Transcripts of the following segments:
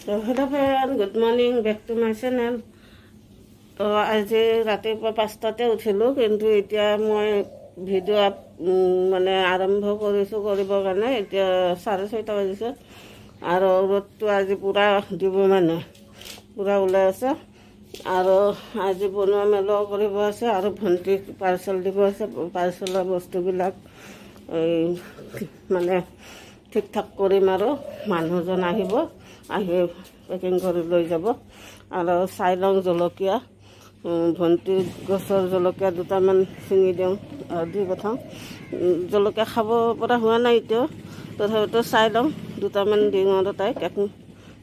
So hello friend, good morning, back to my channel. So আজি ৰাতিপুৱা 5টাতে উঠিলো কিন্তু এতিয়া মই ভিডিও মানে আৰম্ভ কৰিবৰ কাৰণে এতিয়া 6:30 বাজিছে আৰু ৰ'দটো আজি পুৰা দিব মানে পুৰা ওলাই আছে আৰু আজি বনোৱা মেলা কৰিব আছে আৰু ভণ্টি পাৰ্চেল দিব আছে পাৰ্চেলৰ বস্তুবিলাক মানে ঠিক ঠাক কৰিম আৰু মানুহজন আহিব আহি পেকিং কৰি লৈ যাব আৰু চাইলং জলকীয়া ভণ্টি গছৰ জলকীয়া দুটামান চিঙি দিওঁ দি পঠাওঁ জলকীয়া খাব পৰা হোৱা নাই এতিয়া তথাপিতো চাই লওঁ দুটামান দিওঁ আৰু তাইক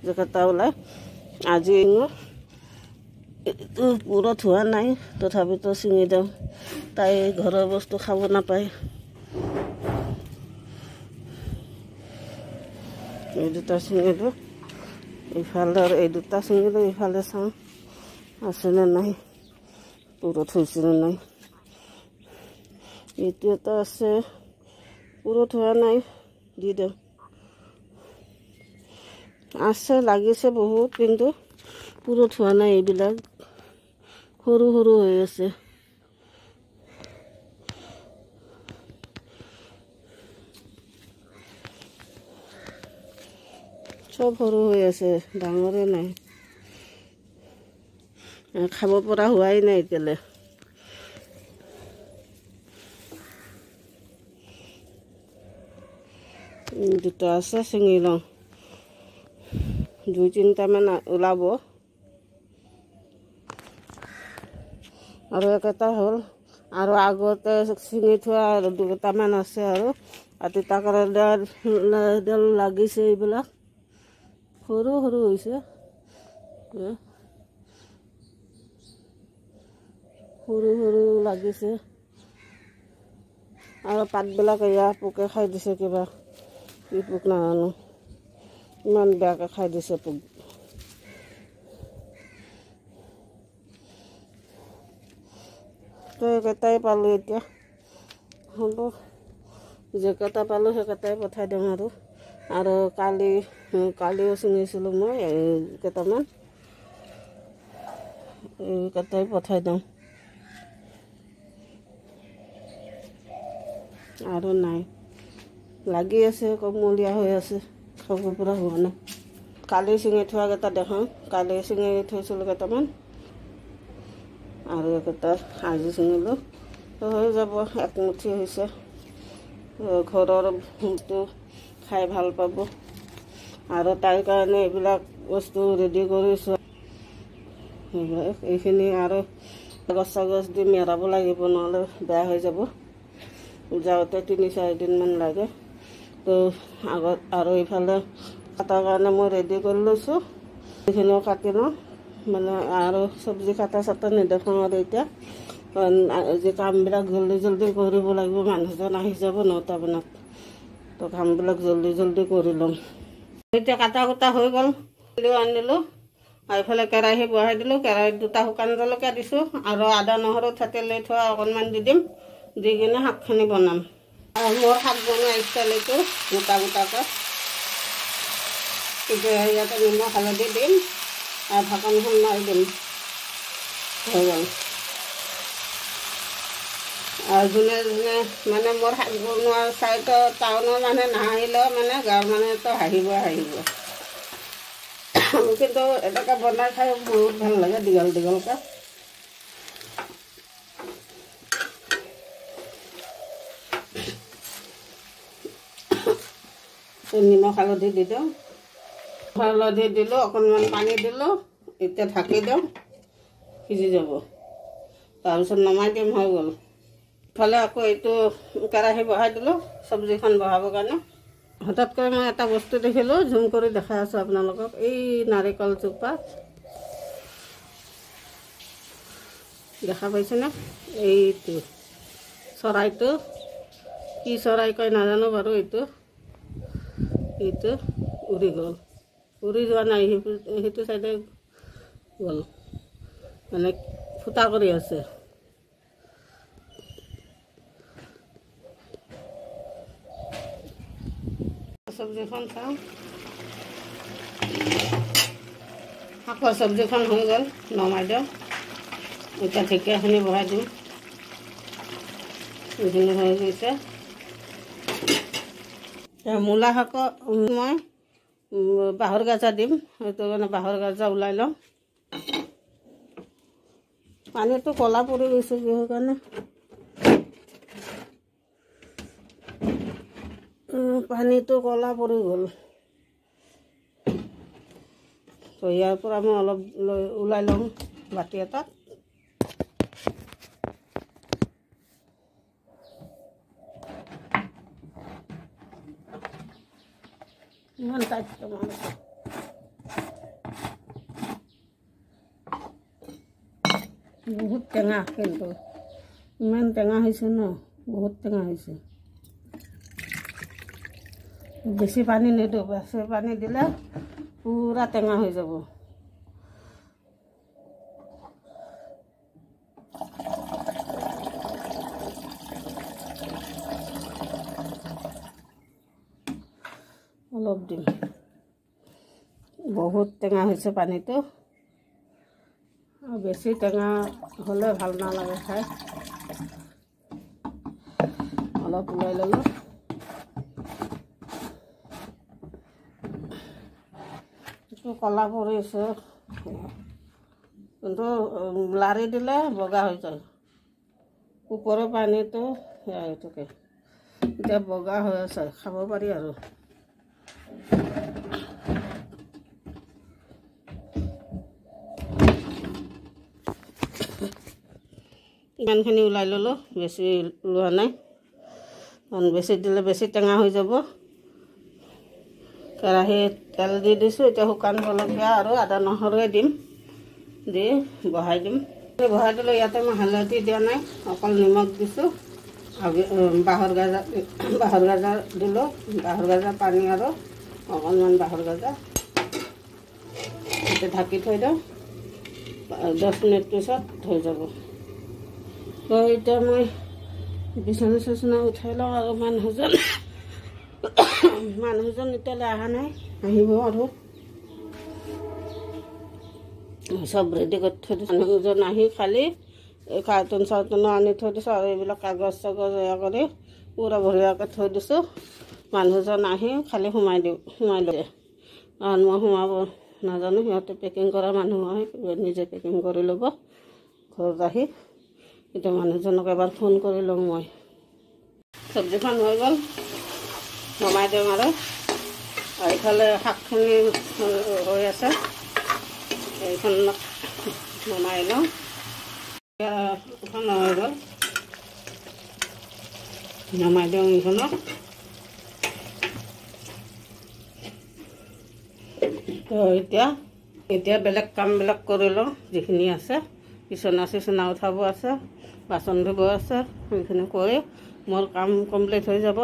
জেকেটা ওলাই আজি এইটো পুৰত হোৱা নাই তথাপিতো চিঙি দিওঁ তাই ঘৰৰ বস্তু খাব নাপায় এই দুটা চিঙিলোঁ ইফালে এই দুটা চিঙিলোঁ ইফালে চাওঁ আছেনে নাই পুৰত হৈছেনে নাই এইটো এটা আছে পুৰত হোৱা নাই দি দিওঁ আছে লাগিছে বহুত কিন্তু পুৰত হোৱা নাই এইবিলাক সৰু সৰু হৈ আছে সব সৰু হৈ আছে ডাঙৰে নাই খাব পৰা হোৱাই নাই এতিয়ালৈ দুটা আছে চিঙি লওঁ 2-3টামান ওলাব আৰু এটা হ'ল আৰু আগতে চিঙি থোৱা আৰু 2টামান আছে আৰু তিতাকেৰেলাডাল লাগিছে এইবিলাক সৰু সৰু হৈছে সৰু সৰু লাগিছে আৰু পাতবিলাক এয়া পোকে খাই দিছে কিবা কি পোক নাজানো ইমান বেয়াকৈ খাই দিছে পোক তো একেটাই পালোঁ এতিয়া হ'ব যেকেইটা পালোঁ সেইকেইটাই পঠাই দিওঁ আৰু কালিও চিঙিছিলোঁ মই কেইটামান এইকেইটাই পঠাই দিওঁ আৰু নাই লাগি আছে কমলীয়া হৈ আছে খাব পৰা হোৱা নাই কালি চিঙি থোৱাকেইটা দেখাওঁ কালি চিঙি থৈছিলোঁ কেইটামান আৰু একেটা আজি চিঙিলোঁ হৈ যাব একমুঠি হৈছে ঘৰৰ ভোনটো খাই ভাল পাব আৰু তাইৰ কাৰণে এইবিলাক বস্তু ৰেডি কৰিছোঁ এইখিনি আৰু কাগজ দি মেৰাব লাগিব নহ'লে বেয়া হৈ যাব যাওঁতে 3-4 দিনমান লাগে তো আগত আৰু এইফালে কাটাৰ কাৰণে মই ৰেডি কৰি লৈছোঁ এইখিনিও কাটি লওঁ মানে আৰু চব্জি কাটা নেদেখাওঁ আৰু এতিয়া যি কামবিলাক জল্দি কৰিব লাগিব মানুহজন আহি যাব 9টা মানত তো কামবিলাক জল্দি কৰি ল'ম এতিয়া কাটা কুটা হৈ গ'ল আনিলোঁ আৰু এইফালে কেৰাহী বহাই দিলোঁ কেৰাহীত 2টা শুকান জলকীয়া দিছোঁ আৰু আদা নহৰু থেতেলি থোৱা অকণমান দি দিম দি কিনে শাকখিনি বনাম আৰু মোৰ শাক বনোৱা ষ্টাইল এইটো গোটাকৈ এতিয়া ইয়াতে নিমখ হালধি দিম আৰু ঢাকনখন মাৰি দিম হৈ গ'ল আৰু যোনে মানে মোৰ শাক বনোৱা চাইতো টাউনৰ মানুহে নাহাঁহিলেও মানে গাঁৱৰ মানুহেতো হাঁহিব কিন্তু এনেকৈ বনাই খাই বহুত ভাল লাগে দীঘলকৈ নিমখ হালধি দি দিওঁ হালধি দিলোঁ অকণমান পানী দিলোঁ এতিয়া ঢাকি দিওঁ সিজি যাব তাৰপিছত নমাই দিম হৈ গ'ল ইফালে আকৌ এইটো কেৰাহী বহাই দিলোঁ চব্জিখন বহাবৰ কাৰণে হঠাৎকৈ মই এটা বস্তু দেখিলোঁ জুম কৰি দেখাই আছোঁ আপোনালোকক এই নাৰিকল জোপা দেখা পাইছেনে এইটো চৰাইটো কি চৰাই কয় নাজানো বাৰু এইটো উৰি গ'ল উৰি যোৱা নাই সেইটো চাইডে গ'ল মানে ফুটা কৰি আছে চব্জিখন চাওঁ শাকৰ চব্জিখন হৈ গ'ল, নমাই দিওঁ। এতিয়া ঢেকীয়াখিনি বহাই দিওঁ। এইখিনি হৈ গৈছে। মূলা শাকৰ মই বাঁহৰ গাজা দিম, সেইটো কাৰণে বাঁহৰ গাজা ওলাই লওঁ। পানীটো ক'লা পৰি গৈছে কিহৰ কাৰণে, পানীটো ক'লা পৰি গ'ল। তো ইয়াৰ পৰা মই অলপ ওলাই লওঁ বাতি এটাত। ইমান টাইট বহুত টেঙা, কিন্তু ইমান টেঙা হৈছে ন, বহুত টেঙা হৈছে। বেছি পানী নিদিওঁ, বেছি পানী দিলে পুৰা টেঙা হৈ যাব। অলপ দিম, বহুত টেঙা হৈছে পানীটো। বেছি টেঙা হ'লে ভাল নালাগে খাই। অলপ ওলাই ল'লোঁ। এইটো ক'লা পৰিছে, কিন্তু লাৰি দিলে বগা হৈ যায়। ওপৰৰ পানীটো এইটোকে এতিয়া বগা হৈ আছে, খাব পাৰি আৰু। ইমানখিনি ওলাই ল'লোঁ, বেছি লোৱা নাই, কাৰণ বেছি দিলে বেছি টেঙা হৈ যাব। কেৰাহীত তেল দি দিছোঁ, এতিয়া শুকান জলকীয়া আৰু আদা নহৰুৱে দিম, দি বহাই দিম। বহাই দিলোঁ। ইয়াতে মই হালধি দিয়া নাই, অকল নিমখ দিছোঁ। বাঁহৰ গাজা দিলোঁ, বাঁহৰ গাজা পানী আৰু অকণমান বাঁহৰ গাজা। এতিয়া ঢাকি থৈ দিওঁ, 10 মিনিট পিছত হৈ যাব। তো এতিয়া মই বিচনা উঠাই লওঁ আৰু মানুহজন এতিয়ালৈ অহা নাই, আহিব আৰু। চব ৰেডি কৰি থৈ দিছোঁ। মানুহজন আহি খালি এই কাৰ্টুন চাৰ্টুনো আনি থৈ দিছোঁ আৰু এইবিলাক কাগজ চাগজ এয়া কৰি পূৰা বঢ়িয়াকৈ থৈ দিছোঁ। মানুহজন আহি খালি সোমাই দিয়ে, কাৰণ মই সোমাব নাজানো। সিহঁতে পেকিং কৰা মানুহ হয়, নিজে পেকিং কৰি ল'ব ঘৰত আহি। এতিয়া মানুহজনক এবাৰ ফোন কৰি লওঁ মই। চব্জিখন হৈ গ'ল, নমাই দিওঁ আৰু এইফালে শাকখিনি হৈ আছে, এইখন নমাই লওঁ। এখন হৈ গ'ল, নমাই দিওঁ এইখনক। তো এতিয়া বেলেগ কামবিলাক কৰি লওঁ, যিখিনি আছে। বিচনা উঠাব আছে, বাচন ধুব আছে, সেইখিনি কৰি মোৰ কাম কমপ্লিট হৈ যাব।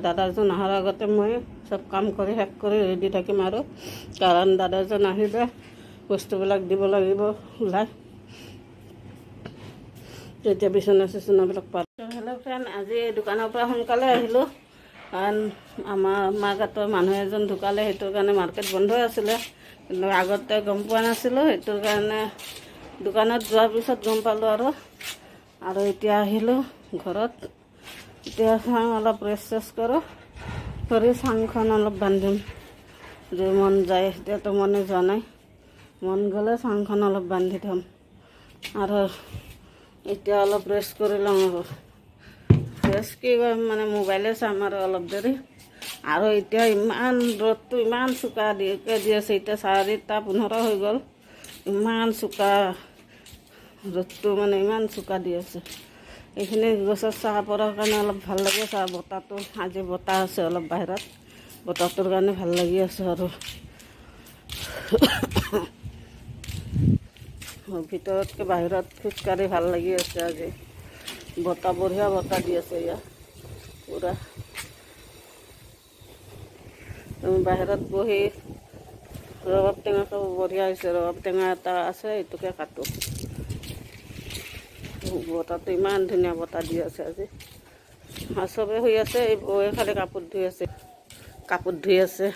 দাদাজন অহাৰ আগতে মই চব কাম কৰি শেষ কৰি ৰেডি থাকিম আৰু, কাৰণ দাদাজন আহিলে বস্তুবিলাক দিব লাগিব ওলাই। তেতিয়া বিচনাবিলাক পাত। হেল্ল' ফ্ৰেণ্ড, আজি দোকানৰ পৰা সোনকালে আহিলোঁ, কাৰণ আমাৰ মাৰ্কেটৰ মানুহ এজন ঢুকালে, সেইটোৰ কাৰণে মাৰ্কেট বন্ধ আছিলে। কিন্তু আগতে গম পোৱা নাছিলোঁ, সেইটোৰ কাৰণে দোকানত যোৱাৰ পিছত গম পালোঁ আৰু এতিয়া আহিলোঁ ঘৰত। এতিয়া চাং অলপ ৰেষ্ট কৰোঁ, কৰি চাংখন অলপ বান্ধিম। যে মন যায়, এতিয়াতো মনে যোৱা নাই, মন গ'লে চাংখন অলপ বান্ধি থ'ম। আৰু এতিয়া অলপ ৰেষ্ট কৰি লওঁ আৰু ৰেষ্ট কি মানে মোবাইলে চাম আৰু অলপ দেৰি। আৰু এতিয়া ইমান ৰ'দটো ইমান চোকা দি আছে, এতিয়া 4:15 হৈ গ'ল। ইমান চোকা ৰ'দটো, মানে ইমান চোকা দি আছে। এইখিনি গছৰ চাহ পৰাৰ কাৰণে অলপ ভাল লাগি আছে। বতাহটো আজি বতাহ আছে অলপ বাহিৰত, বতাহটোৰ কাৰণে ভাল লাগি আছে। আৰু ভিতৰতকৈ বাহিৰত খোজকাঢ়ি ভাল লাগি আছে আজি। বতাহ, বঢ়িয়া বতাহ দি আছে ইয়াত পূৰা। বাহিৰত বহি ৰবাব টেঙা খাব বঢ়িয়া হৈছে। ৰবাব টেঙা এটা আছে, এইটোকে কাটো। বতাহটো ইমান ধুনীয়া বতাহ দি আছে আজি। চবে শুই আছে, এই বৌয়ে খালি কাপোৰ ধুই আছে।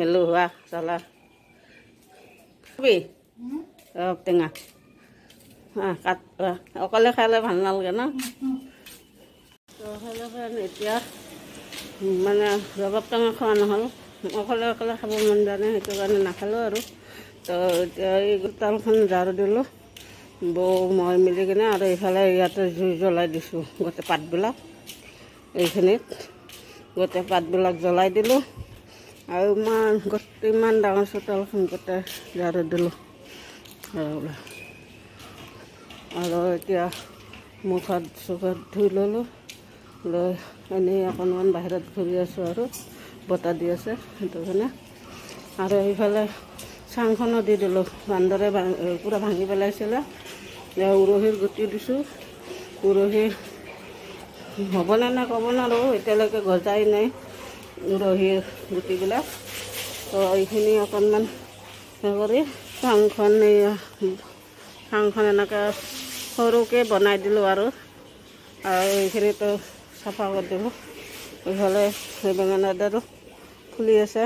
এলেহুৱা জ্বালা, টেঙা কাট অকলে খালে ভাল নালাগে ন এতিয়া মানে ৰবাব টেঙা খোৱা নহ'ল অকলে অকলে খাব মন জানে সেইটো কাৰণে নাখালোঁ আৰু তো এতিয়া এই তালখন ঝাৰু দিলোঁ বৌ মই মিলি কিনে আৰু এইফালে ইয়াতে জুই জ্বলাই দিছোঁ গোটেই পাতবিলাক এইখিনিত গোটেই পাতবিলাক জ্বলাই দিলোঁ আৰু ইমান ডাঙৰ চোতালখন গোটেই ঝাৰু দিলোঁ আৰু এতিয়া মুখ হাত ধুই ল'লোঁ লৈ এনেই অকণমান বাহিৰত ঘূৰি আছোঁ আৰু বতাহ দি আছে সেইটো কাৰণে আৰু এইফালে চাংখনো দি দিলোঁ বান্দৰে পূৰা ভাঙি পেলাইছিলে উৰহীৰ গুটি দিছোঁ উৰহী হ'বনে নাই ক'ব নোৱাৰোঁ এতিয়ালৈকে গজাই নাই উৰহীৰ গুটিবিলাক তো এইখিনি অকণমান কৰি চাংখন এনেকৈ সৰুকৈ বনাই দিলোঁ আৰু এইখিনিতো চাফা কৰি দিলোঁ এইফালে সেই বেঙেনাডালো ফুলি আছে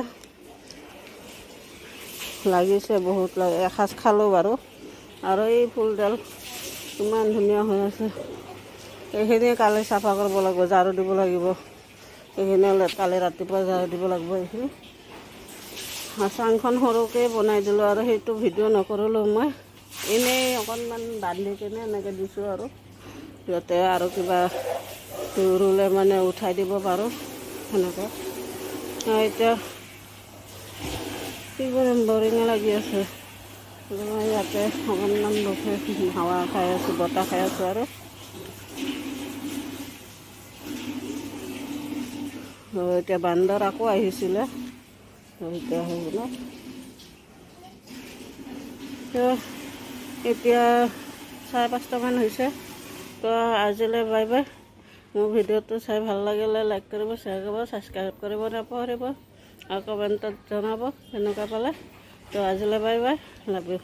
লাগিছে বহুত এসাঁজ খালোঁ বাৰু আৰু এই ফুলডাল ইমান ধুনীয়া হৈ আছে এইখিনি কালি চাফা কৰিব লাগিব ঝাৰু দিব লাগিব এইখিনি কালি ৰাতিপুৱা ঝাৰু দিব লাগিব এইখিনি চাংখন সৰুকৈ বনাই দিলোঁ আৰু সেইটো ভিডিঅ' নকৰিলোঁ মই এনেই অকণমান বান্ধি কিনে এনেকৈ দিছোঁ আৰু যাতে আৰু কিবা ৰুলে মানে উঠাই দিব পাৰোঁ সেনেকৈ এতিয়া কি কৰিম বৰিঙে লাগি আছে ইয়াতে অকণমান বহে হাৱা খাই আছোঁ বতাহ খাই আছোঁ আৰু এতিয়া বান্দৰ আকৌ আহিছিলে এতিয়া হ'ল এতিয়া 5:30মান হৈছে তো আজিলৈ বাই বাই মোৰ ভিডিঅ'টো চাই ভাল লাগিলে লাইক কৰিব শ্বেয়াৰ কৰিব ছাবস্ক্ৰাইব কৰিব নাপাহৰিব আৰু কমেণ্টত জনাব কেনেকুৱা পালে তো আজিলৈ বাই বাই লাভ ইউ